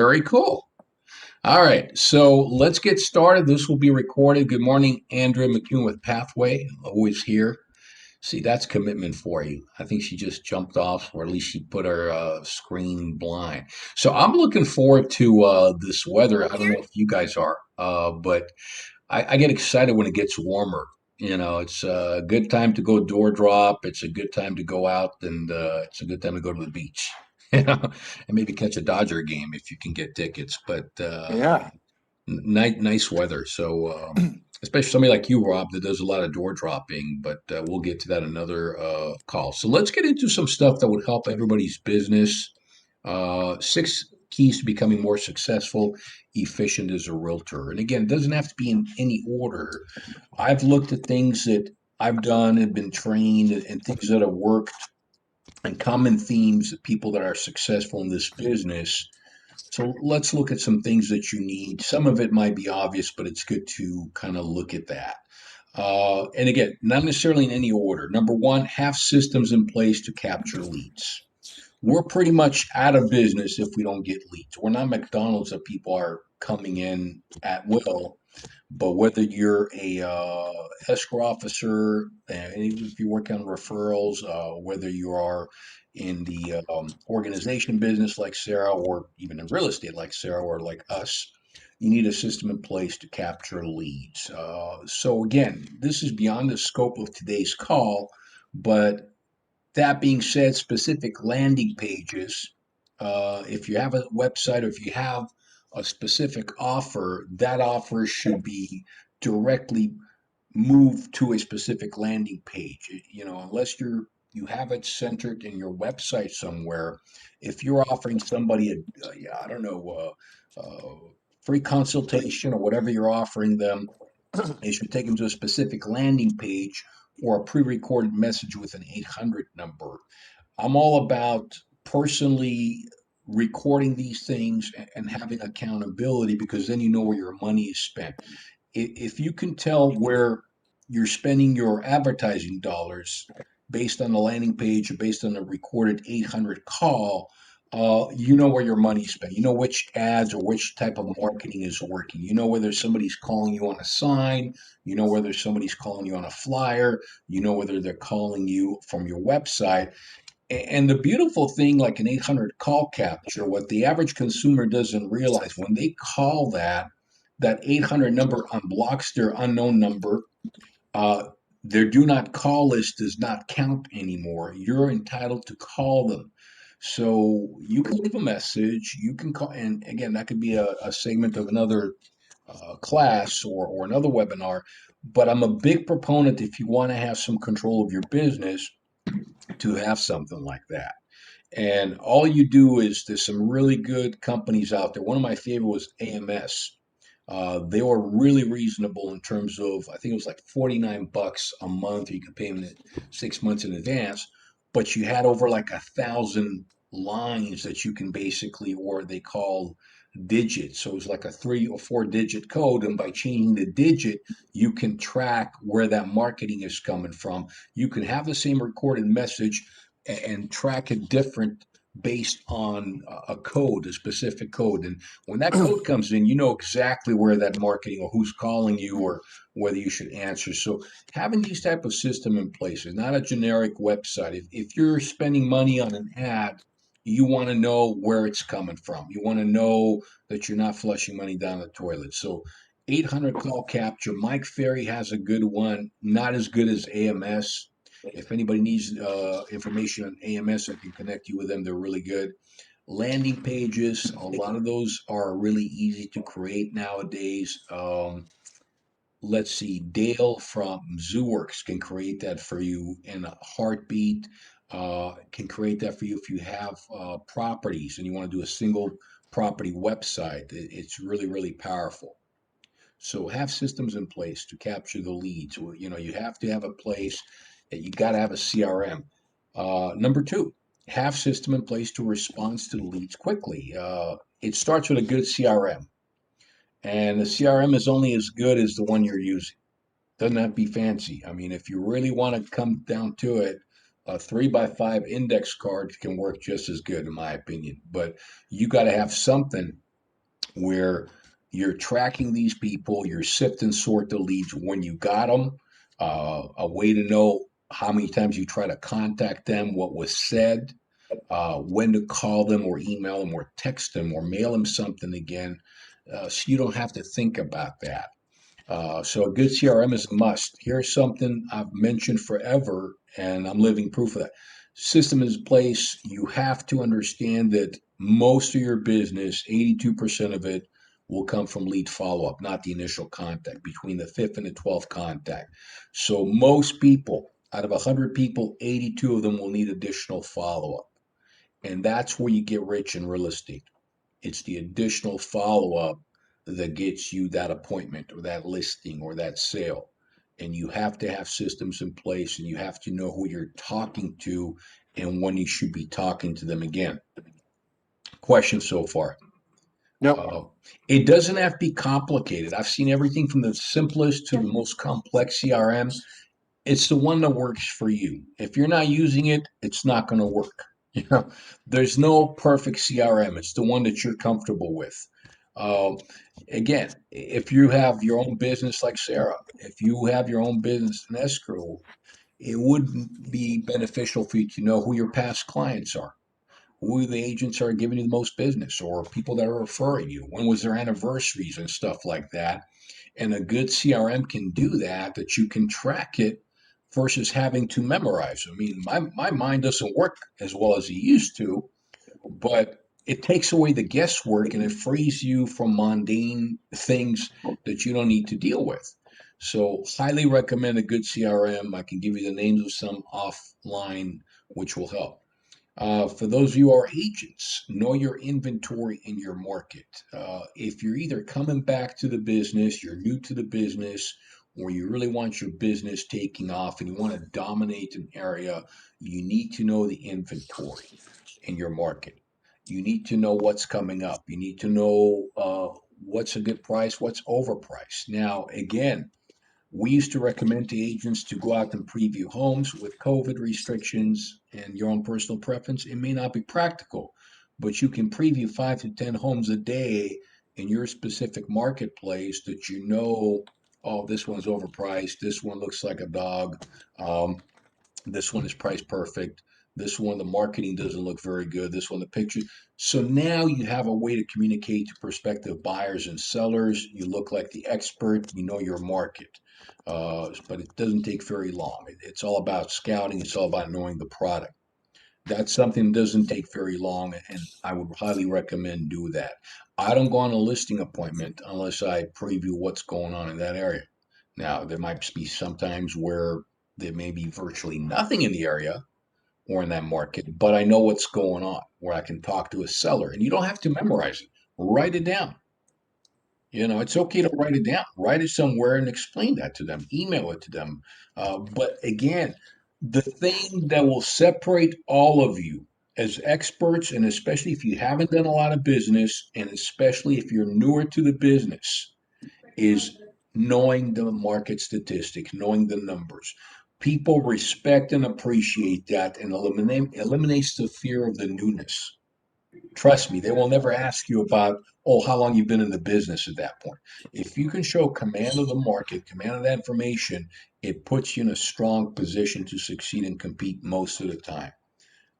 Very cool. All right, so let's get started. This will be recorded. Good morning, Andrea McCune with Pathway, always here. See, that's commitment for you. I think she just jumped off, or at least she put her screen blind. So I'm looking forward to this weather. I don't know if you guys are, but I get excited when it gets warmer. It's a good time to go door drop. It's a good time to go out, and it's a good time to go to the beach. And maybe catch a Dodger game if you can get tickets. But Yeah. nice weather. So, especially somebody like you, Rob, that does a lot of door dropping, but we'll get to that another call. So let's get into some stuff that would help everybody's business. Six keys to becoming more successful, efficient as a realtor. And again, it doesn't have to be in any order. I've looked at things that I've done and been trained and things that have worked and common themes of people that are successful in this business. So let's look at some things that you need. Some of it might be obvious, but it's good to kind of look at that. And again, not necessarily in any order. Number one, have systems in place to capture leads. We're pretty much out of business if we don't get leads. We're not McDonald's that people are coming in at will, but whether you're a escrow officer, and even if you work on referrals, whether you are in the organization business like Sarah, or even in real estate like Sarah, or like us, you need a system in place to capture leads. So again, this is beyond the scope of today's call, but that being said, specific landing pages, if you have a website or if you have a specific offer, that offer should be directly moved to a specific landing page. Unless you have it centered in your website somewhere. If you're offering somebody I don't know, free consultation or whatever you're offering them, they should take them to a specific landing page or a pre-recorded message with an 800 number. I'm all about personally recording these things and having accountability, because then you know where your money is spent. If you can tell where you're spending your advertising dollars based on the landing page or based on the recorded 800 call, you know where your money's spent. You know which ads or which type of marketing is working. You know whether somebody's calling you on a sign. You know whether somebody's calling you on a flyer. You know whether they're calling you from your website. And the beautiful thing, like an 800 call capture, what the average consumer doesn't realize when they call that 800 number unblocks their unknown number. Uh, their do not call list does not count anymore. You're entitled to call them. So you can leave a message. You can call, and again, that could be a segment of another class or another webinar. But I'm a big proponent, if you want to have some control of your business, to have something like that. And all you do is, there's some really good companies out there. One of my favorite was AMS. They were really reasonable in terms of, I think it was like 49 bucks a month. You could pay them 6 months in advance, but you had over like 1,000 lines that you can basically, or they call digits. So it was like a 3 or 4 digit code. And by changing the digit, you can track where that marketing is coming from. You can have the same recorded message and track it different based on a code, a specific code. And when that code comes in, you know exactly where that marketing or who's calling you or whether you should answer. So having these type of system in place is not a generic website. If you're spending money on an ad, you want to know where it's coming from. You want to know that you're not flushing money down the toilet. So 800 call capture. Mike Ferry has a good one, not as good as AMS. If anybody needs information on AMS, I can connect you with them. They're really good. Landing pages, a lot of those are really easy to create nowadays. Let's see, Dale from ZooWorks can create that for you in a heartbeat. Can create that for you if you have properties and you want to do a single property website. It's really, really powerful. So have systems in place to capture the leads. You have to have a place that you got to have a CRM. Number two, have system in place to respond to the leads quickly. It starts with a good CRM, and the CRM is only as good as the one you're using. Doesn't have to be fancy. I mean, if you really want to come down to it, a 3 by 5 index card can work just as good, in my opinion. But you got to have something where you're tracking these people, you're sift and sort the leads when you got them, a way to know how many times you try to contact them, what was said, when to call them or email them or text them or mail them something again, so you don't have to think about that. So a good CRM is a must. Here's something I've mentioned forever, and I'm living proof of that. System is in place. You have to understand that most of your business, 82% of it, will come from lead follow up, not the initial contact, between the fifth and the 12th contact. So most people, out of 100 people, 82 of them will need additional follow up. And that's where you get rich in real estate. It's the additional follow up that gets you that appointment or that listing or that sale. And you have to have systems in place and you have to know who you're talking to and when you should be talking to them again. Question so far. Nope. Uh, it doesn't have to be complicated. I've seen everything from the simplest to the most complex CRM. It's the one that works for you. If you're not using it, it's not going to work. You know, there's no perfect CRM. It's the one that you're comfortable with. Uh, Again, if you have your own business like Sarah, if you have your own business in escrow, it would be beneficial for you to know who your past clients are, who the agents are giving you the most business, or people that are referring you. When was their anniversaries and stuff like that, and a good CRM can do that, that you can track it versus having to memorize. I mean, my mind doesn't work as well as it used to, but it takes away the guesswork and it frees you from mundane things that you don't need to deal with. So, highly recommend a good CRM. I can give you the names of some offline, which will help. For those of you who are agents, know your inventory in your market. If you're either coming back to the business, you're new to the business, or you really want your business taking off and you want to dominate an area, you need to know the inventory in your market. You need to know what's coming up. You need to know what's a good price, what's overpriced. Now, again, we used to recommend to agents to go out and preview homes. With COVID restrictions and your own personal preference, it may not be practical, but you can preview 5 to 10 homes a day in your specific marketplace that you know, oh, this one's overpriced. This one looks like a dog. Um, this one is price perfect. This one, the marketing doesn't look very good. This one, the picture. So now you have a way to communicate to prospective buyers and sellers. You look like the expert. You know your market. But it doesn't take very long. It's all about scouting. It's all about knowing the product. That's something that doesn't take very long, and I would highly recommend do that. I don't go on a listing appointment unless I preview what's going on in that area. Now, there might be sometimes where there may be virtually nothing in the area or in that market, but I know what's going on, where I can talk to a seller, and you don't have to memorize it. Write it down. You know, it's okay to write it down, write it somewhere and explain that to them, email it to them. But again, the thing that will separate all of you as experts, and especially if you haven't done a lot of business, and especially if you're newer to the business, is knowing the market statistics, knowing the numbers. People respect and appreciate that and eliminates the fear of the newness. Trust me, they will never ask you about, oh, how long you've been in the business at that point. If you can show command of the market, command of that information, it puts you in a strong position to succeed and compete most of the time.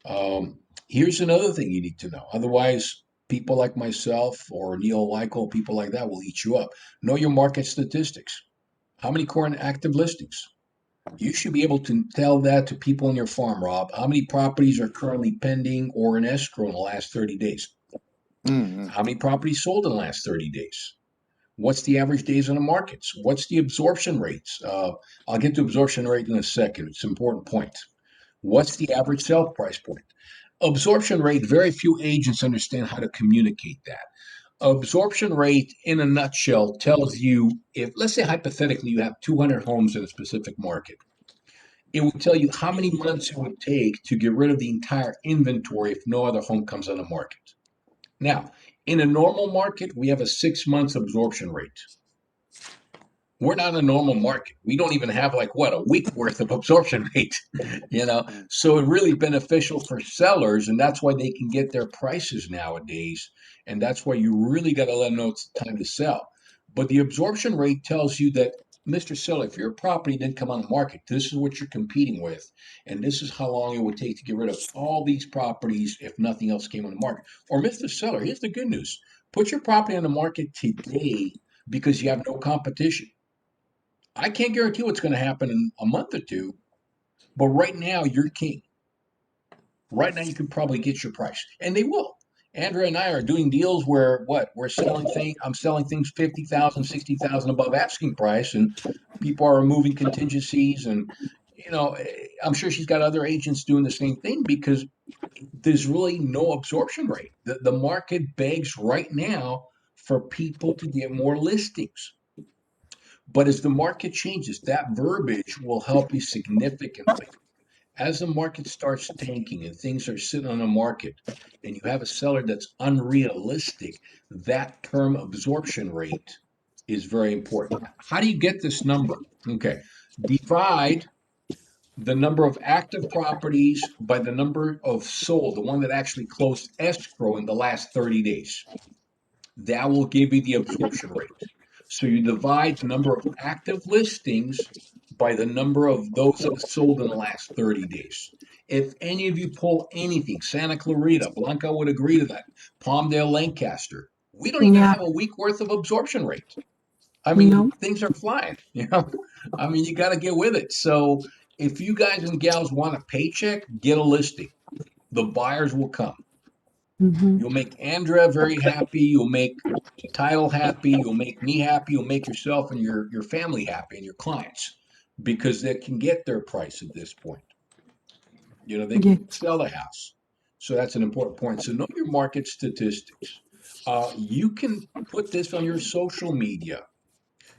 Um, Here's another thing you need to know. Otherwise, people like myself or Neil Weichel, people like that will eat you up. Know your market statistics. How many current active listings? You should be able to tell that to people in your farm, Rob. How many properties are currently pending or in escrow in the last 30 days? Mm-hmm. How many properties sold in the last 30 days? What's the average days on the markets? What's the absorption rates? I'll get to absorption rate in a second. It's an important point. What's the average sale price point? Absorption rate, very few agents understand how to communicate that. Absorption rate, in a nutshell, tells you if, let's say, hypothetically, you have 200 homes in a specific market. It would tell you how many months it would take to get rid of the entire inventory if no other home comes on the market. Now, in a normal market, we have a 6 months absorption rate. we're not a normal market. We don't even have like what a week worth of absorption rate, mm, So it's really beneficial for sellers, and that's why they can get their prices nowadays. And that's why you really got to let them know it's time to sell. But the absorption rate tells you that, Mr. Seller, if your property didn't come on the market, this is what you're competing with, and this is how long it would take to get rid of all these properties if nothing else came on the market. Or, Mr. Seller, here's the good news: put your property on the market today because you have no competition. I can't guarantee what's going to happen in a month or two, but right now you're king. Right now you can probably get your price, and they will. Andrea and I are doing deals where what we're selling things. I'm selling things 50,000, 60,000 above asking price, and people are removing contingencies. And I'm sure she's got other agents doing the same thing because there's really no absorption rate. The market begs right now for people to get more listings. But as the market changes, that verbiage will help you significantly. As the market starts tanking and things are sitting on the market, and you have a seller that's unrealistic, that term absorption rate is very important. How do you get this number? Okay, divide the number of active properties by the number of sold, the one that actually closed escrow in the last 30 days. That will give you the absorption rate. So you divide the number of active listings by the number of those that have sold in the last 30 days. If any of you pull anything, Santa Clarita, Blanca would agree to that, Palmdale, Lancaster, we don't even Yeah, have a week worth of absorption rate. I mean, no. things are flying. I mean, you got to get with it. So if you guys and gals want a paycheck, get a listing. The buyers will come. Hmm. You'll make Andrea very happy. You'll make title happy. You'll make me happy. You'll make yourself and your family happy and your clients because they can get their price at this point. They can Yes. sell the house. So that's an important point. So know your market statistics. You can put this on your social media.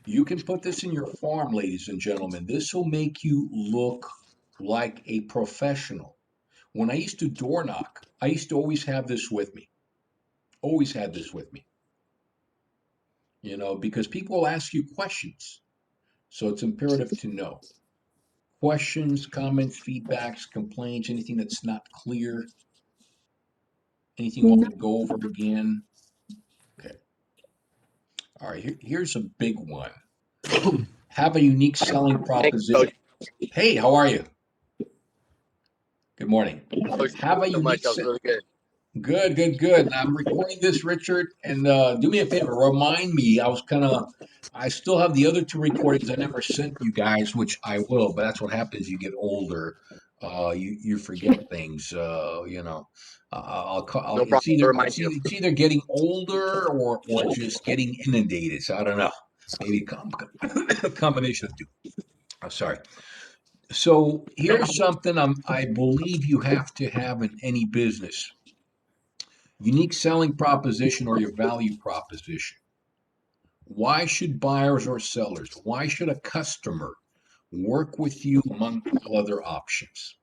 You can put this in your farm, ladies and gentlemen. This will make you look like a professional. When I used to door knock, I used to always have this with me. Always had this with me. Because people will ask you questions. So it's imperative to know questions, comments, feedbacks, complaints, anything that's not clear, anything you want No. me to go over again. Okay. All right. Here's a big one. Have a unique selling Thanks, Coach. proposition. Hey, how are you? Good morning. Coach, thank Have you a so unique much. That was really good. Good, good, good. And I'm recording this, Richard, and do me a favor, remind me. I still have the other two recordings I never sent you guys, which I will, but that's what happens. You get older, you forget things. I'll call. No It's problem. I'll either remind you. it's either getting older or just getting inundated. So I don't know. Maybe a combination of two. I'm sorry. So here's something I believe you have to have in any business: unique selling proposition or your value proposition. Why should buyers or sellers, why should a customer work with you among all other options?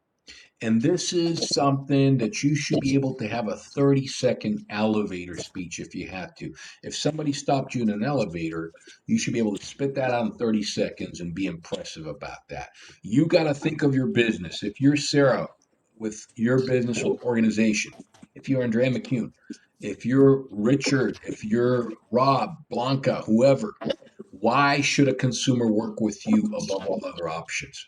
And this is something that you should be able to have a 30-second elevator speech if you had to. If somebody stopped you in an elevator, you should be able to spit that out in 30 seconds and be impressive about that. You got to think of your business. If you're Sarah with your business or organization, if you're Andrea McCune, if you're Richard, if you're Rob, Blanca, whoever, why should a consumer work with you above all other options?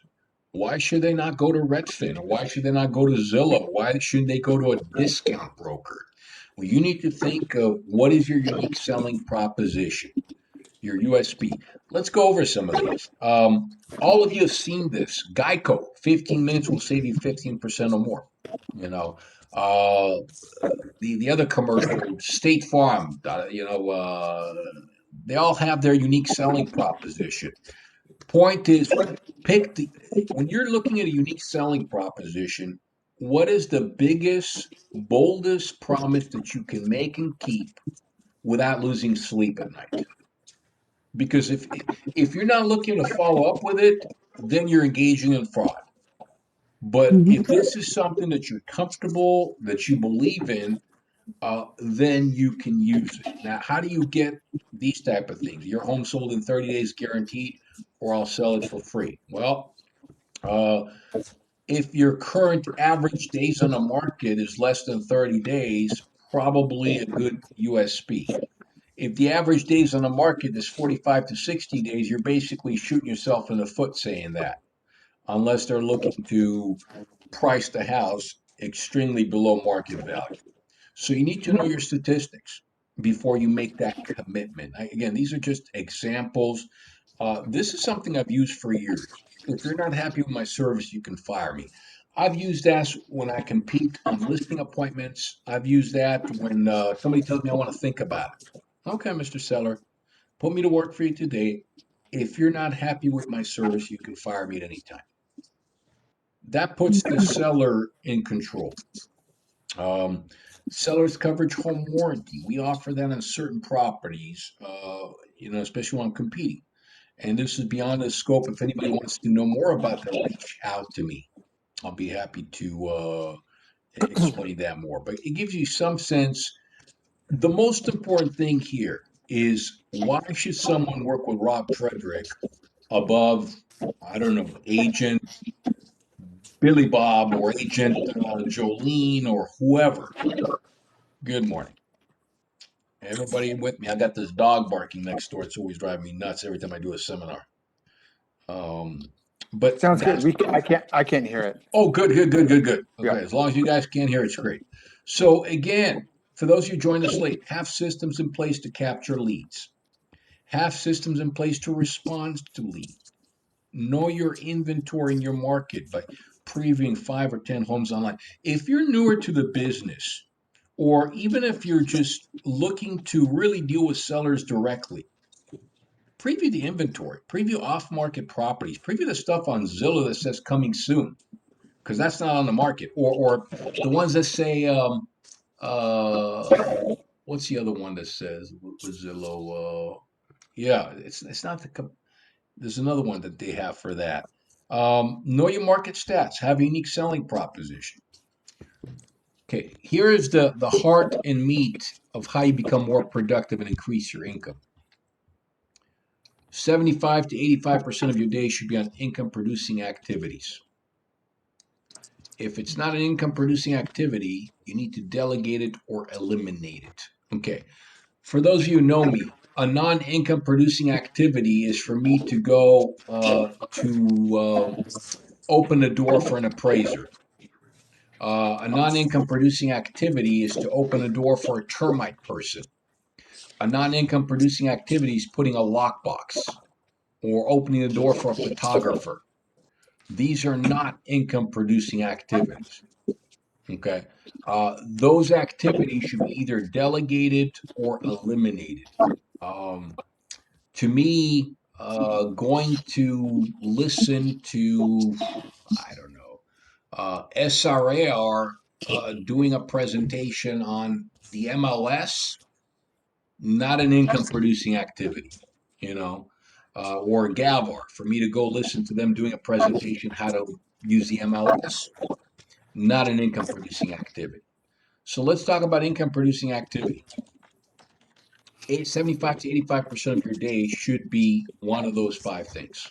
Why should they not go to Redfin? Or why should they not go to Zillow? Why should they go to a discount broker? Well, you need to think of what is your unique selling proposition, your USP. Let's go over some of these. All of you have seen this. Geico, 15 minutes will save you 15% or more. You know, uh, the other commercial, State Farm, they all have their unique selling proposition. Point is, pick the when you're looking at a unique selling proposition, what is the biggest, boldest promise that you can make and keep without losing sleep at night? Because if you're not looking to follow up with it, then you're engaging in fraud. But if Hmm. this is something that you're comfortable, that you believe in, then you can use it. Now, how do you get these type of things? Your home sold in 30 days guaranteed, or I'll sell it for free. Well, uh, if your current average days on the market is less than 30 days, probably a good USP. If the average days on the market is 45 to 60 days, you're basically shooting yourself in the foot saying that, unless they're looking to price the house extremely below market value. So you need to know your statistics before you make that commitment. Again, these are just examples. This is something I've used for years. If you're not happy with my service, you can fire me. I've used that when I compete on listing appointments. I've used that when somebody tells me I want to think about it. Okay, Mr. Seller, put me to work for you today. If you're not happy with my service, you can fire me at any time. That puts the seller in control. Um, Seller's coverage home warranty. We offer that on certain properties, especially when I'm competing. And this is beyond the scope. If anybody wants to know more about that, reach out to me. I'll be happy to explain that more. But it gives you some sense. The most important thing here is, why should someone work with Rob Frederick above, I don't know, agent Billy Bob or agent Jolene or whoever? Good morning. Everybody with me? I got this dog barking next door. It's always driving me nuts every time I do a seminar. Um, but Sounds good. that's I can't hear it. Oh, good, good, good, good, good. Yeah. Okay, as long as you guys can't hear, it's great. So again, for those of you joined us late, have systems in place to capture leads. Have systems in place to respond to leads. Know your inventory in your market by previewing 5 or 10 homes online. If you're newer to the business, or even if you're just looking to really deal with sellers directly, preview the inventory, preview off-market properties, preview the stuff on Zillow that says coming soon, because that's not on the market, or the ones that say uh what's the other one that says with Zillow? Yeah, it's not there's another one that they have for that. Know your market stats, have a unique selling proposition. Okay, here is the heart and meat of how you become more productive and increase your income. 75 to 85% of your day should be on income producing activities. If it's not an income producing activity, you need to delegate it or eliminate it. Okay. For those of you who know me, a non income producing activity is for me to go to open the door for an appraiser. A non income producing activity is to open a door for a termite person. A non income producing activity is putting a lockbox or opening the door for a photographer. These are not income producing activities. Okay. Those activities should be either delegated or eliminated. Um, to me, going to listen to, I don't know, SRAR doing a presentation on the MLS, not an income producing activity, you know, or Gavar, for me to go listen to them doing a presentation how to use the MLS, not an income producing activity. So let's talk about income producing activity. 75 to 85% of your day should be one of those five things: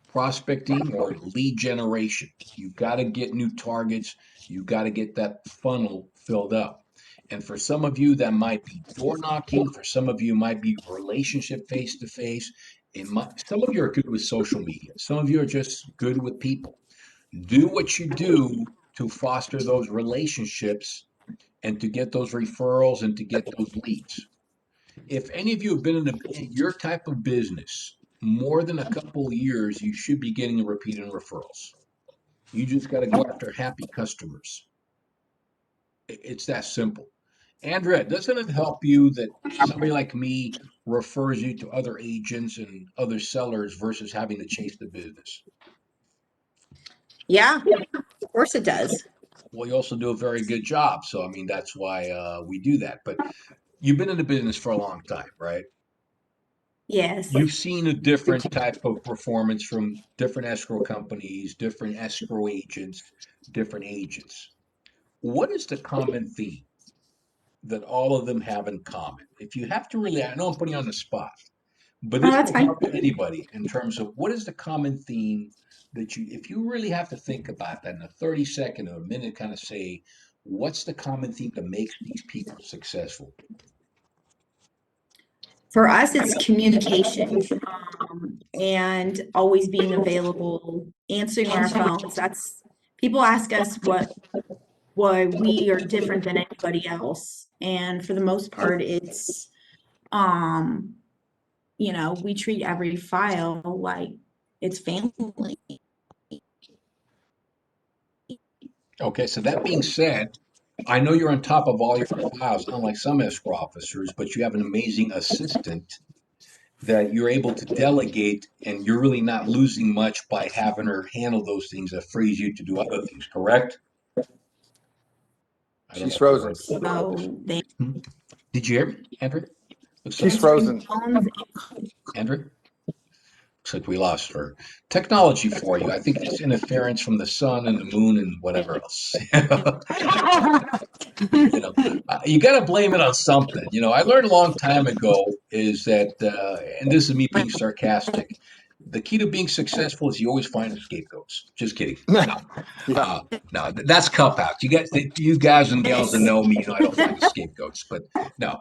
prospecting or lead generation. You've got to get new targets, you've got to get that funnel filled up. And for some of you, that might be door knocking, for some of you, might be relationship face to face. Some of you are good with social media, some of you are just good with people. Do what you do to foster those relationships and to get those referrals and to get those leads. If any of you have been in your type of business more than a couple of years, you should be getting repeated referrals. You just got to go after happy customers. It's that simple. Andrea, doesn't it help you that somebody like me refers you to other agents and other sellers versus having to chase the business? Yeah, of course it does. Well, you also do a very good job. So, I mean, that's why we do that. But you've been in the business for a long time, right? Yes. You've seen a different type of performance from different escrow companies, different escrow agents, different agents. What is the common theme? that all of them have in common? If you have to really, I know I'm putting you on the spot, but Oh, this that's will fine. help anybody in terms of what is the common theme that you, if you really have to think about that in a 30-second or a minute, kind of say, what's the common theme that makes these people successful? For us, it's communication, and always being available, answering our phones. That's people ask us why we are different than anybody else. And for the most part, it's um, we treat every file like it's family. Okay, so that being said, I know you're on top of all your files, unlike some escrow officers, but you have an amazing assistant that you're able to delegate, and you're really not losing much by having her handle those things that frees you to do other things, correct? I don't know She's if you heard. frozen. So they Hmm? Did you hear me, Andrew? Looks like She's answering frozen. phones. Andrew? Looks like we lost her. Technology for you. I think it's interference from the sun and the moon and whatever else. you know, you got to blame it on something. I learned a long time ago is that, and this is me being sarcastic. The key to being successful is you always find scapegoats. Just kidding. No, Yeah. uh, no, that's cop out. You guys and gals that know me, I don't find the scapegoats. But no,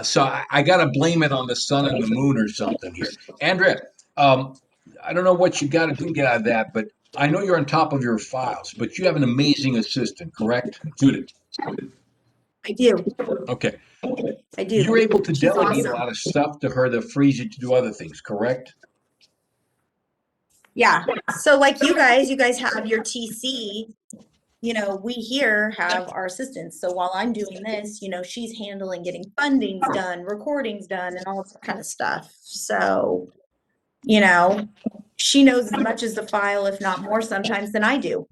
so I got to blame it on the sun and the moon or something here. Andrea, um, I don't know what you got to do to get out of that, but I know you're on top of your files, but you have an amazing assistant, correct, Judith? I do. Okay, I you're do. able to She's delegate a awesome. lot of stuff to her that frees you to do other things, correct? Yeah. So like you guys have your TC, we here have our assistants. So while I'm doing this, she's handling getting fundings done, recordings done, and all that kind of stuff. So, you know, she knows as much as the file, if not more sometimes than I do.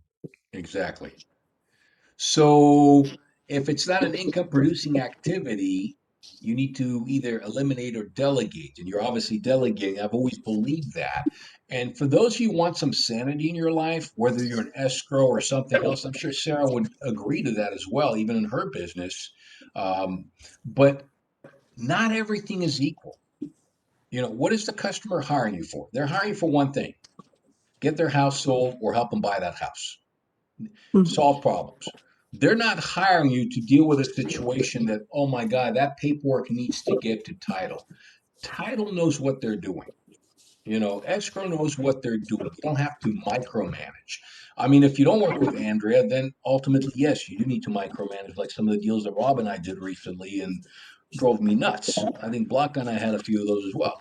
Exactly. So if it's not an income producing activity, you need to either eliminate or delegate. And you're obviously delegating. I've always believed that. And for those of you who want some sanity in your life, whether you're an escrow or something else, I'm sure Sarah would agree to that as well, even in her business. Um, but not everything is equal. What is the customer hiring you for? They're hiring you for one thing: get their house sold or help them buy that house, solve problems. They're not hiring you to deal with a situation that, oh my God, that paperwork needs to get to title. Title knows what they're doing. Escrow knows what they're doing. You don't have to micromanage. I mean, if you don't work with Andrea, then ultimately, yes, you do need to micromanage, like some of the deals that Rob and I did recently and drove me nuts. I think Blanca and I had a few of those as well.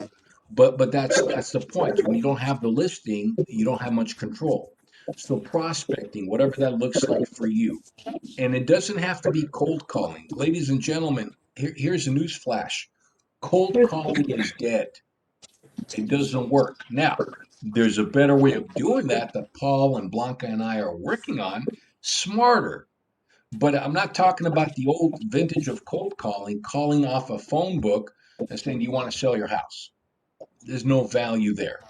But that's the point. When you don't have the listing, you don't have much control. So prospecting, whatever that looks like for you, and it doesn't have to be cold calling. Ladies and gentlemen, here's a news flash. Cold calling is dead. It doesn't work. Now, there's a better way of doing that Paul and Blanca and I are working on, smarter. But I'm not talking about the old vintage of cold calling off a phone book and saying, "Do you want to sell your house?" There's no value there.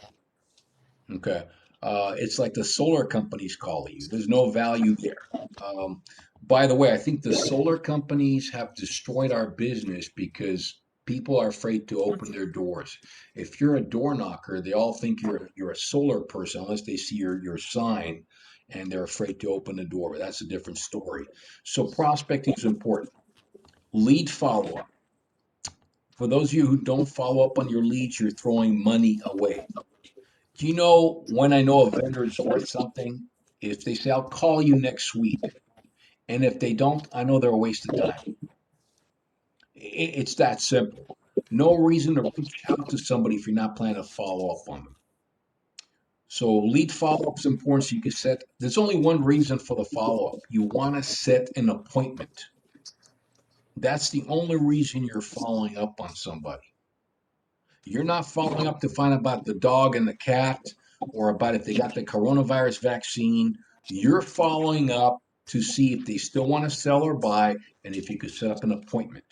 Okay. It's like the solar companies calling you. There's no value there. Um, by the way, I think the solar companies have destroyed our business because people are afraid to open their doors. If you're a door knocker, they all think you're a solar person unless they see your sign, and they're afraid to open the door. But that's a different story. So prospecting is important. Lead follow up. For those of you who don't follow up on your leads, you're throwing money away. Do you know when I know a vendor is worth something? If they say, I'll call you next week. And if they don't, I know they're a waste of time. It's that simple. No reason to reach out to somebody if you're not planning to follow up on them. So lead follow-up is important. So you can set, there's only one reason for the follow-up. You want to set an appointment. That's the only reason you're following up on somebody. You're not following up to find out about the dog and the cat or about if they got the coronavirus vaccine. You're following up to see if they still want to sell or buy and if you could set up an appointment.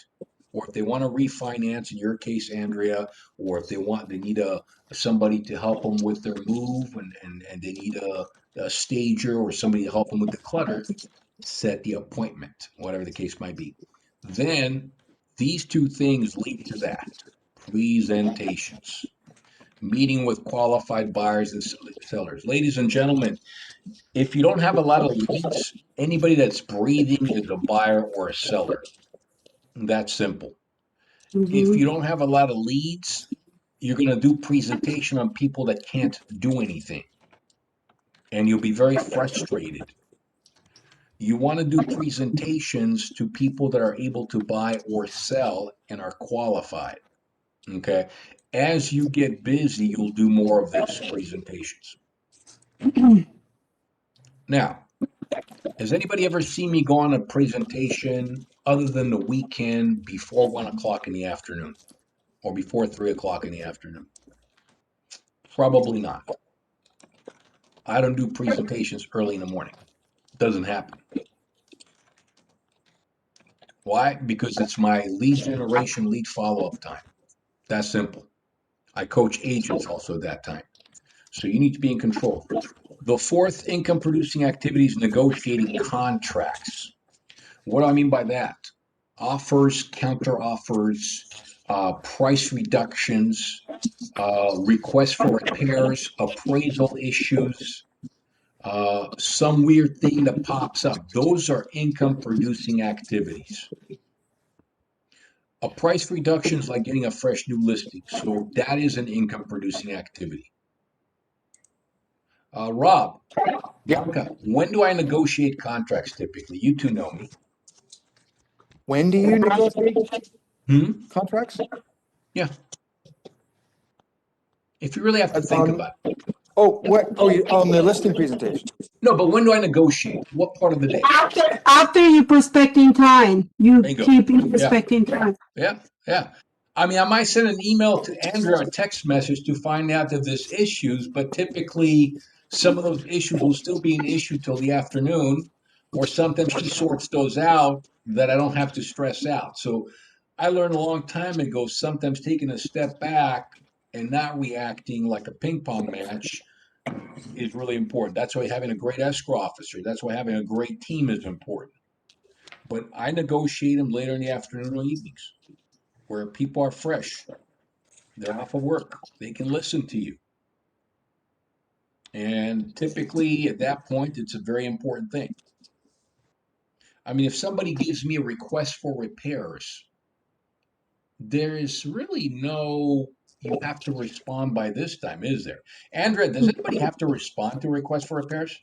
Or if they want to refinance, in your case, Andrea, or if they need somebody to help them with their move and they need a stager or somebody to help them with the clutter, set the appointment, whatever the case might be. Then these two things lead to that: presentations, meeting with qualified buyers and sellers. Ladies and gentlemen, if you don't have a lot of leads, anybody that's breathing is a buyer or a seller. That's simple. If Mm-hmm. you don't have a lot of leads, you're going to do presentation on people that can't do anything, and you'll be very frustrated. You want to do presentations to people that are able to buy or sell and are qualified. Okay. As you get busy, you'll do more of this presentations. Now, has anybody ever seen me go on a presentation other than the weekend before 1 o'clock in the afternoon or before 3 o'clock in the afternoon? Probably not. I don't do presentations early in the morning. Doesn't happen. Why? Because it's my lead generation, lead follow-up time. That's simple. I coach agents also at that time. So you need to be in control. The fourth income producing activity is negotiating contracts. What do I mean by that? Offers, counter offers, price reductions, requests for repairs, appraisal issues, some weird thing that pops up. Those are income producing activities. A price reduction is like getting a fresh new listing. So that is an income producing activity. Rob, Yeah. Bianca, when do I negotiate contracts typically? You two know me. When do you negotiate Hmm? contracts? Yeah. If you really have to think On, about it. oh, what? Oh, you, on the listing presentation. No, but when do I negotiate? What part of the day? After you prospecting time, you Bingo. keep in Yeah. prospecting time. Yeah. Yeah. I mean, I might send an email to Andrea or a text message to find out if there's issues, but typically some of those issues will still be an issue till the afternoon, or sometimes she sorts those out that I don't have to stress out. So I learned a long time ago, sometimes taking a step back and not reacting like a ping pong match is really important. That's why having a great escrow officer, that's why having a great team is important. But I negotiate them later in the afternoon or evenings where people are fresh. They're off of work. They can listen to you. And typically at that point, it's a very important thing. I mean, if somebody gives me a request for repairs, there is really no, you have to respond by this time, is there? Andrea, does anybody have to respond to a request for repairs?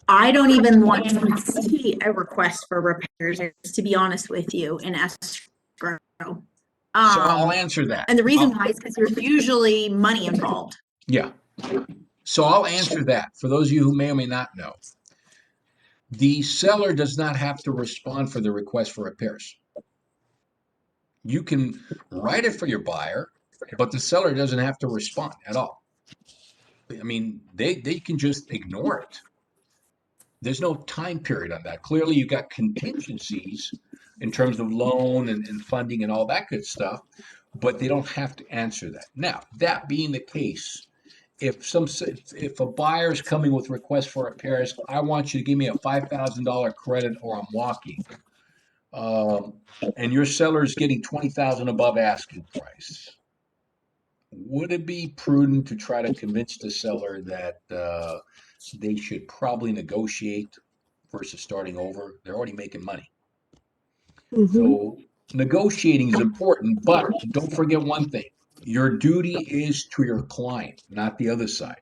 I don't even want to see a request for repairs, to be honest with you, in escrow. So I'll Um, answer that. and the reason why is because there's usually money involved. Yeah. So I'll answer that. For those of you who may or may not know, the seller does not have to respond for the request for repairs. You can write it for your buyer, but the seller doesn't have to respond at all. I mean, they can just ignore it. There's no time period on that. Clearly, you've got contingencies in terms of loan and funding and all that good stuff, but they don't have to answer that. Now, that being the case, if a buyer's coming with requests for repairs, I want you to give me a $5,000 credit or I'm walking. Um, and your seller is getting 20,000 above asking price. Would it be prudent to try to convince the seller that they should probably negotiate versus starting over? They're already making money. Mm-hmm. So negotiating is important, but don't forget one thing. Your duty is to your client, not the other side.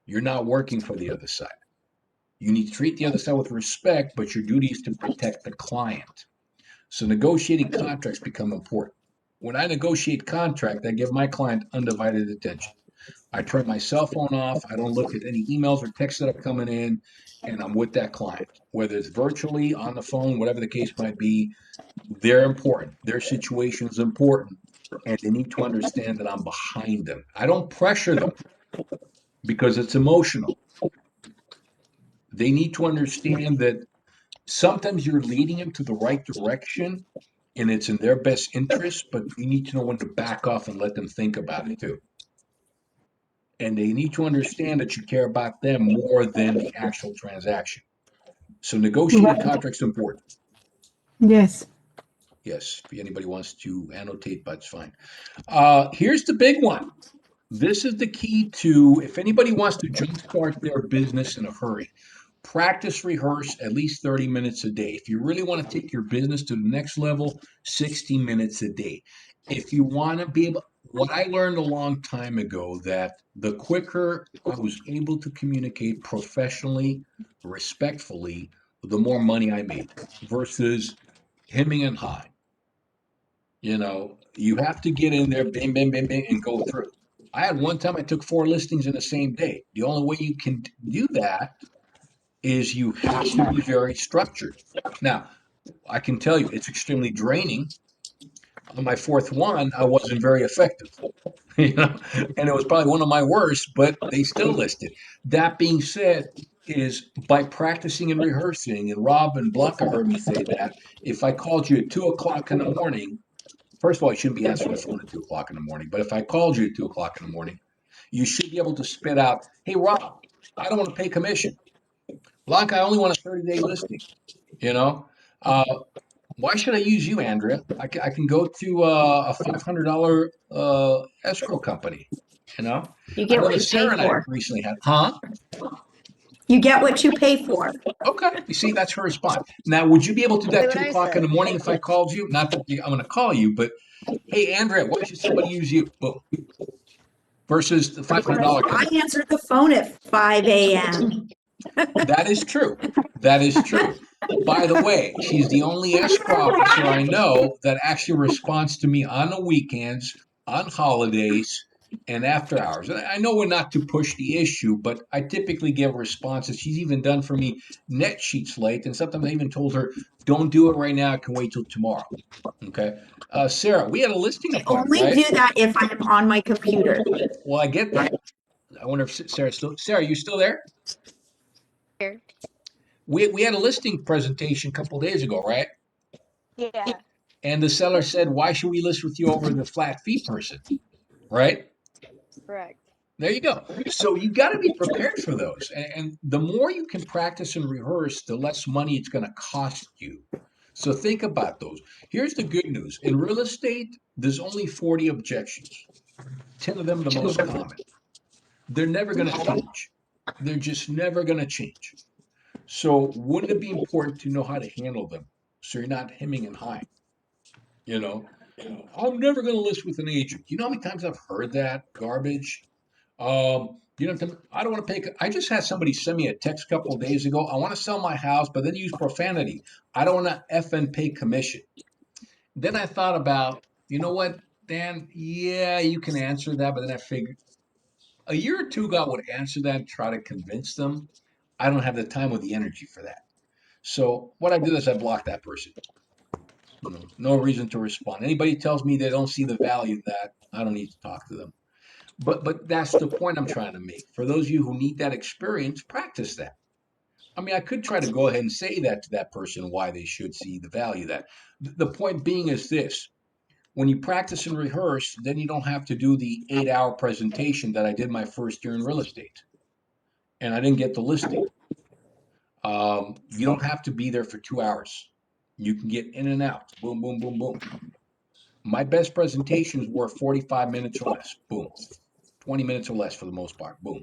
You're not working for the other side. You need to treat the other side with respect, but your duty is to protect the client. So negotiating contracts become important. When I negotiate contract, I give my client undivided attention. I turn my cell phone off. I don't look at any emails or texts that are coming in, and I'm with that client. Whether it's virtually, on the phone, whatever the case might be, they're important. Their situation is important, and they need to understand that I'm behind them. I don't pressure them because it's emotional. They need to understand that sometimes you're leading them to the right direction and it's in their best interest, but you need to know when to back off and let them think about it too. And they need to understand that you care about them more than the actual transaction. So negotiating contracts is important. Yes. Yes, if anybody wants to annotate, that's fine. Here's the big one. This is the key to if anybody wants to jumpstart their business in a hurry. Practice, rehearse at least 30 minutes a day. If you really want to take your business to the next level, 60 minutes a day. If you want to be able, what I learned a long time ago that the quicker I was able to communicate professionally, respectfully, the more money I made versus hemming and hawing. You have to get in there, bang, bang, bang, bang, and go through. I had one time I took 4 listings in the same day. The only way you can do that is you have to be very structured. Now, I can tell you it's extremely draining. On my fourth one, I wasn't very effective, and it was probably one of my worst, but they still listed. That being said, is by practicing and rehearsing, and Rob and Blanca heard me say that if I called you at 2 o'clock in the morning, first of all, you shouldn't be answering the phone at 2 o'clock in the morning. But if I called you at 2 o'clock in the morning, you should be able to spit out, "Hey, Rob, I don't want to pay commission. Blanca, I only want a 30-day listing." You know, uh, why should I use you, Andrea? I can go to a $500 escrow company. You I get know what that you pay Sarah and I for. recently had, huh? You get what you pay for. Okay, you see, that's her response. Now, would you be able to do Say that what 2 I o'clock in the said. morning if I called you? Not that I'm going to call you, but hey, Andrea, why should somebody use you? Boom. Versus the $500 I company. answered the phone at 5 a.m. That is true. That is true. By the way, she's the only escrow officer I know that actually responds to me on the weekends, on holidays, and after hours. And I know we're not to push the issue, but I typically give responses. She's even done for me net sheets late, and sometimes I even told her, "Don't do it right now. I can wait till tomorrow." Okay. Sarah, we had a listing I appointment, only right? do that if I'm on my computer. Well, I get that. I wonder if Sarah, you still there? Here. We had a listing presentation a couple days ago, right? Yeah, And the seller said, "Why should we list with you over the flat fee person?" Right? correct. There you go. So you got to be prepared for those. And the more you can practice and rehearse, the less money it's going to cost you. So think about those. Here's the good news. In real estate, there's only 40 objections, 10 of them the most common. They're never going to change. They're just never going to change. So wouldn't it be important to know how to handle them so you're not hemming and hawing? You know, I'm never going to list with an agent. You know how many times I've heard that garbage? I don't want to pay. I just had somebody send me a text a couple of days ago. I want to sell my house, but then use profanity. I don't want to F and pay commission. Then I thought about, you know what, Dan? Yeah, you can answer that, but then I figured a year or two ago I would answer that and try to convince them. I don't have the time or the energy for that. So what I did is I blocked that person. No reason to respond. Anybody tells me they don't see the value of that, I don't need to talk to them. But that's the point I'm trying to make. For those of you who need that experience, practice that. I mean, I could try to go ahead and say that to that person why they should see the value of that. The point being is this: when you practice and rehearse, then you don't have to do the 8-hour presentation that I did my first year in real estate, and I didn't get the listing. You don't have to be there for 2 hours. You can get in and out. Boom, boom, boom, boom. My best presentations were 45 minutes or less. Boom. 20 minutes or less for the most part. Boom.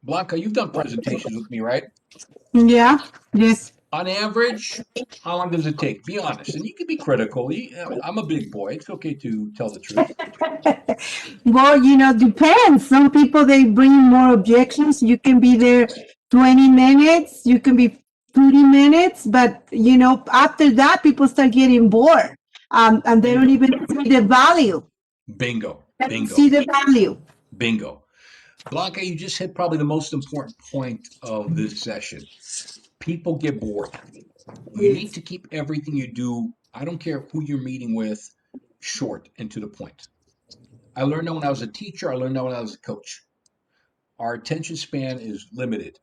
Blanca, you've done presentations with me, right? Yeah. Yes. On average, how long does it take? Be honest. And you can be critical. I'm a big boy. It's okay to tell the truth. Well, depends. Some people they bring more objections. You can be there 20 minutes, you can be 30 minutes, but after that people start getting bored. And they don't Bingo. even see the value. Bingo. They don't see Bingo. the value. Bingo. Blanca, you just hit probably the most important point of this session. People get bored. You need Yes. to keep everything you do, I don't care who you're meeting with, short and to the point. I learned that when I was a teacher, I learned that when I was a coach. Our attention span is limited.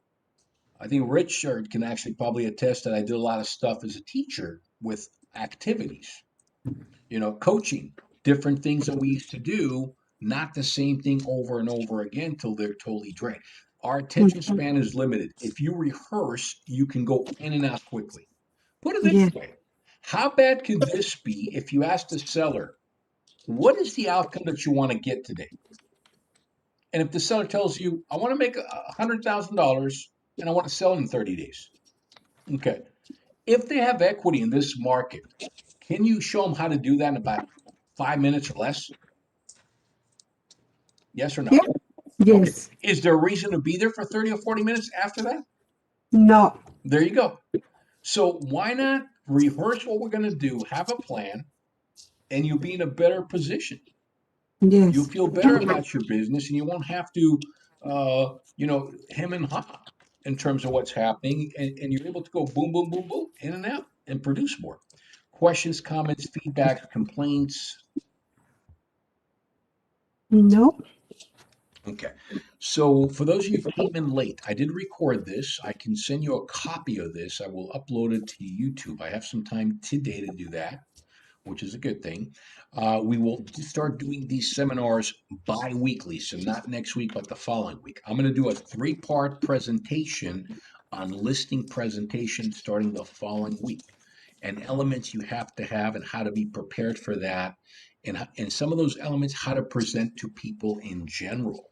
I think Rich can actually probably attest that I did a lot of stuff as a teacher with activities, coaching, different things that we used to do, not the same thing over and over again till they're totally drained. Our attention span is limited. If you rehearse, you can go in and out quickly. Put it this Yes. way. How bad could this be if you ask the seller, what is the outcome that you want to get today? And if the seller tells you, I want to make $100,000 and I want to sell in 30 days. Okay. If they have equity in this market, can you show them how to do that in about 5 minutes or less? Yes or no? Yeah. Okay. Yes. Is there a reason to be there for 30 or 40 minutes after that? No. There you go. So why not rehearse what we're going to do, have a plan, and you'll be in a better position. You'll Yes. feel better about your business, and you won't have to, hem and haw in terms of what's happening, and you're able to go boom, boom, boom, boom, in and out, and produce more. Questions, comments, feedback, complaints. No. Okay. So for those of you who came in late, I did record this. I can send you a copy of this. I will upload it to YouTube. I have some time today to do that, which is a good thing. We will start doing these seminars bi-weekly, so not next week, but the following week. I'm going to do a three-part presentation on listing presentation starting the following week, and elements you have to have and how to be prepared for that, and some of those elements, how to present to people in general,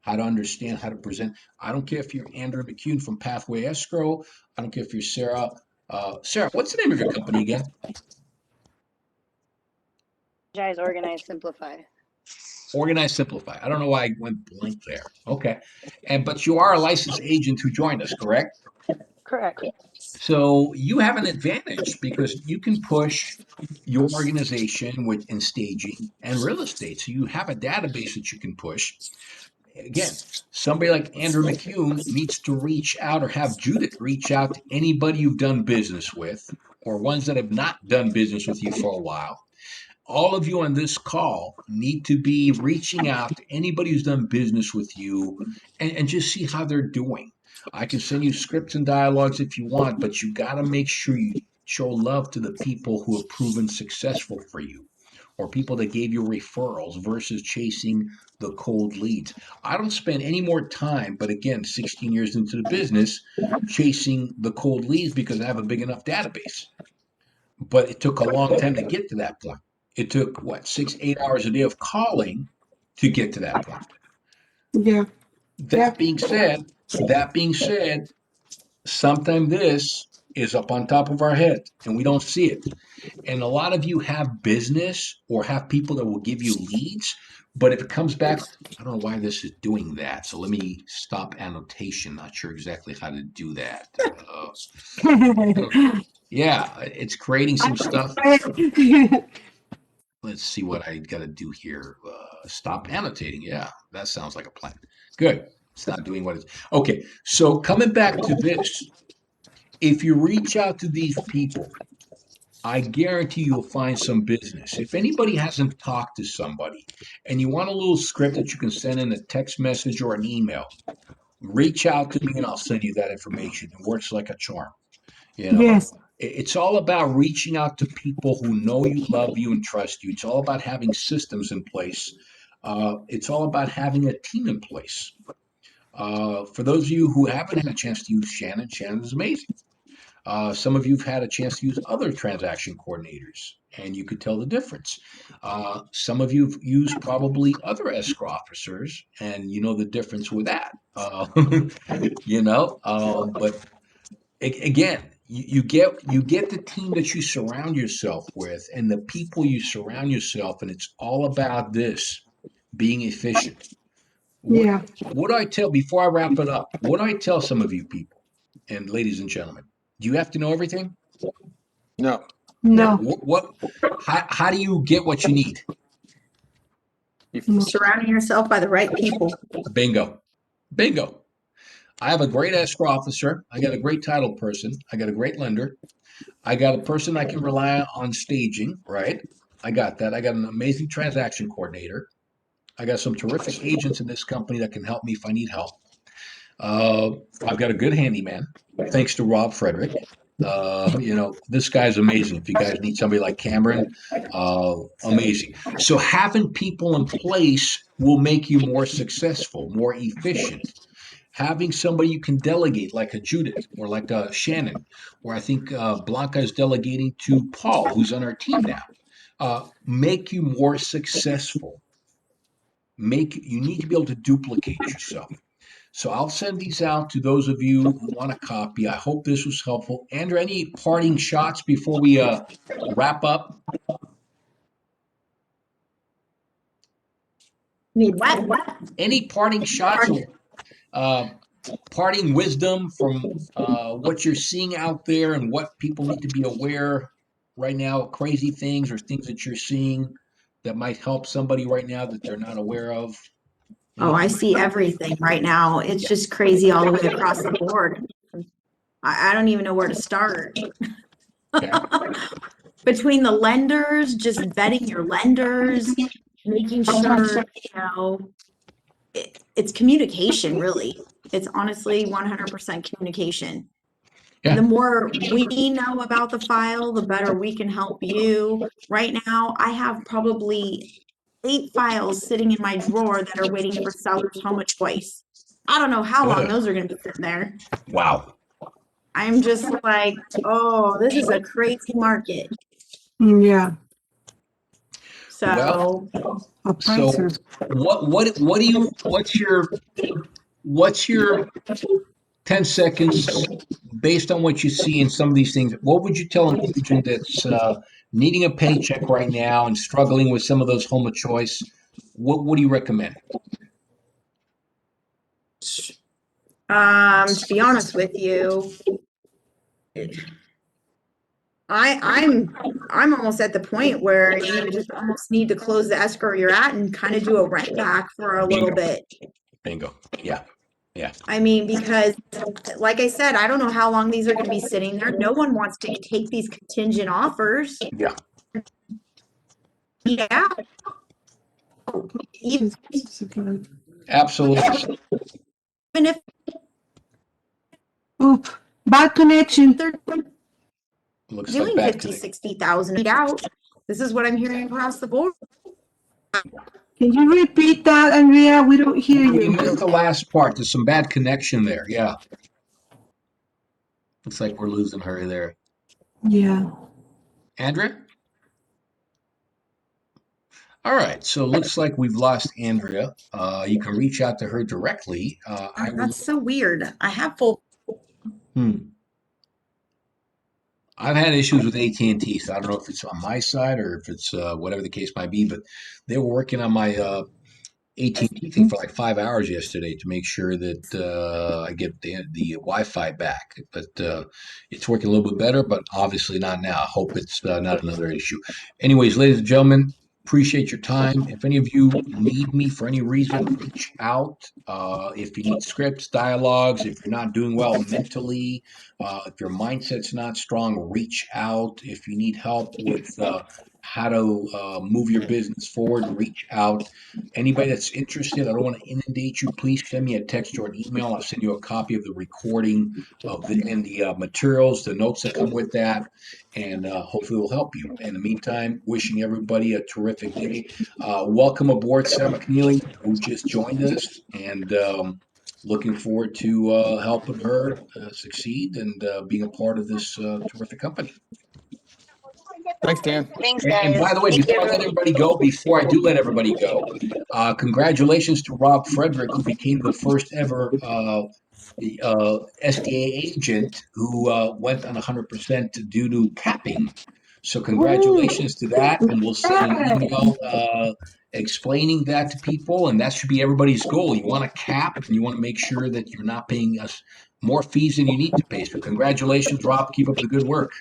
how to understand how to present. I don't care if you're Andrew McCune from Pathway Escrow. I don't care if you're Sarah. Sarah, what's the name of your company again? Guys, organize, simplify. Organize, simplify. I don't know why I went blank there. Okay. But you are a licensed agent who joined us, correct? Correct. So you have an advantage because you can push your organization with in staging and real estate. So you have a database that you can push. Again, somebody like Andrew McCune needs to reach out or have Judith reach out to anybody you've done business with or ones that have not done business with you for a while. All of you on this call need to be reaching out to anybody who's done business with you and just see how they're doing. I can send you scripts and dialogues if you want, but you got to make sure you show love to the people who have proven successful for you or people that gave you referrals versus chasing the cold leads. I don't spend any more time, but again, 16 years into the business, chasing the cold leads because I have a big enough database. But it took a long time to get to that point. It took what, 6, 8 hours a day of calling to get to that point. Yeah. Yeah. That being said, that being said, sometimes this is up on top of our head and we don't see it. And a lot of you have business or have people that will give you leads, but if it comes back, I don't know why this is doing that. So let me stop annotation. Not sure exactly how to do that. Yeah, it's creating some stuff. Let's see what I got to do here. Stop annotating. Yeah, that sounds like a plan. Good. It's not doing what it's. Okay, so coming back to this, if you reach out to these people, I guarantee you'll find some business. If anybody hasn't talked to somebody and you want a little script that you can send in a text message or an email, reach out to me and I'll send you that information. It works like a charm. You know, Yes. it's all about reaching out to people who know you, love you, and trust you. It's all about having systems in place. It's all about having a team in place. For those of you who haven't had a chance to use Shannon, Shannon is amazing. Some of you have had a chance to use other transaction coordinators, and you could tell the difference. Some of you have used probably other escrow officers, and you know the difference with that. But again, you get the team that you surround yourself with and the people you surround yourself, and it's all about this being efficient. What Yeah. what do I tell before I wrap it up? What do I tell some of you people and ladies and gentlemen? Do you have to know everything? No. No. No. How do you get what you need? No. Surrounding yourself by the right people. Bingo. Bingo. I have a great escrow officer. I got a great title person. I got a great lender. I got a person I can rely on staging, right? I got that. I got an amazing transaction coordinator. I got some terrific agents in this company that can help me if I need help. Uh, I've got a good handyman, thanks to Rob Frederick. This guy's amazing. If you guys need somebody like Cameron, amazing. So having people in place will make you more successful, more efficient. having somebody you can delegate, like a Judith or like a Shannon, or I think Blanca is delegating to Paul, who's on our team now, make you more successful. You need to be able to duplicate yourself. So I'll send these out to those of you who want a copy. I hope this was helpful. Andrew, any parting shots before we wrap up? Need what? Any parting shots or uh, parting wisdom from what you're seeing out there and what people need to be aware right now, crazy things or things that you're seeing that might help somebody right now that they're not aware of? Oh, I Anything? see everything right now. It's Yeah. just crazy all the way across the board. I don't even know where to start. Okay. Between the lenders, just vetting your lenders, making sure, it's communication, really. It's honestly 100% communication. The Yeah. more we know about the file, the better we can help you. Right now, I have probably 8 files sitting in my drawer that are waiting for seller's home of choice. I don't know how long Ugh. those are going to be sitting there. Wow. I'm just like, oh, this is a crazy market. Yeah, Well, So, so appraisers. what's your 10 seconds based on what you see in some of these things? What would you tell an agent that's needing a paycheck right now and struggling with some of those home of choice? What do you recommend? to be honest with you, I'm almost at the point where you just almost need to close the escrow you're at and kind of do a rent back for a little Bingo. bit. Bingo. Yeah. Yeah. I mean, because like I said, I don't know how long these are going to be sitting there. No one wants to take these contingent offers. Yeah. Yeah. Even Absolutely. if Oop, bad connection. they're Looks like doing bad 50, connect. 60,000 out, this is what I'm hearing across the board. Can you repeat that, Andrea? We don't hear We you. missed the last part. There's some bad connection there. Yeah. Looks like we're losing her there. Yeah. Andrea? All right. So it looks like we've lost Andrea. You can reach out to her directly. I will. That's so weird. I have full. Hmm. I've had issues with AT&T, so I don't know if it's on my side or if it's whatever the case might be, but they were working on my AT&T thing for like 5 hours yesterday to make sure that I get the Wi-Fi back. But it's working a little bit better, but obviously not now. I hope it's not another issue. Anyways, ladies and gentlemen, appreciate your time. If any of you need me for any reason, reach out. If you need scripts, dialogues, if you're not doing well mentally, if your mindset's not strong, reach out. If you need help with how to move your business forward, reach out. Anybody that's interested, I don't want to inundate you. Please send me a text or an email. I'll send you a copy of the recording of the materials, the notes that come with that, and hopefully will help you. In the meantime, wishing everybody a terrific day. Welcome aboard, Sarah McNeely, who just joined us, and looking forward to helping her succeed and being a part of this terrific company. Thanks, Dan. Thanks, And by guys. the way, Thank you, before I let everyone. everybody go, before I do let everybody go, congratulations to Rob Frederick, who became the first ever SDA agent who went on 100% due to capping. So congratulations to that, and we'll send an email explaining that to people, and that should be everybody's goal. You want to cap, and you want to make sure that you're not paying us more fees than you need to pay. So congratulations, Rob. Keep up the good work.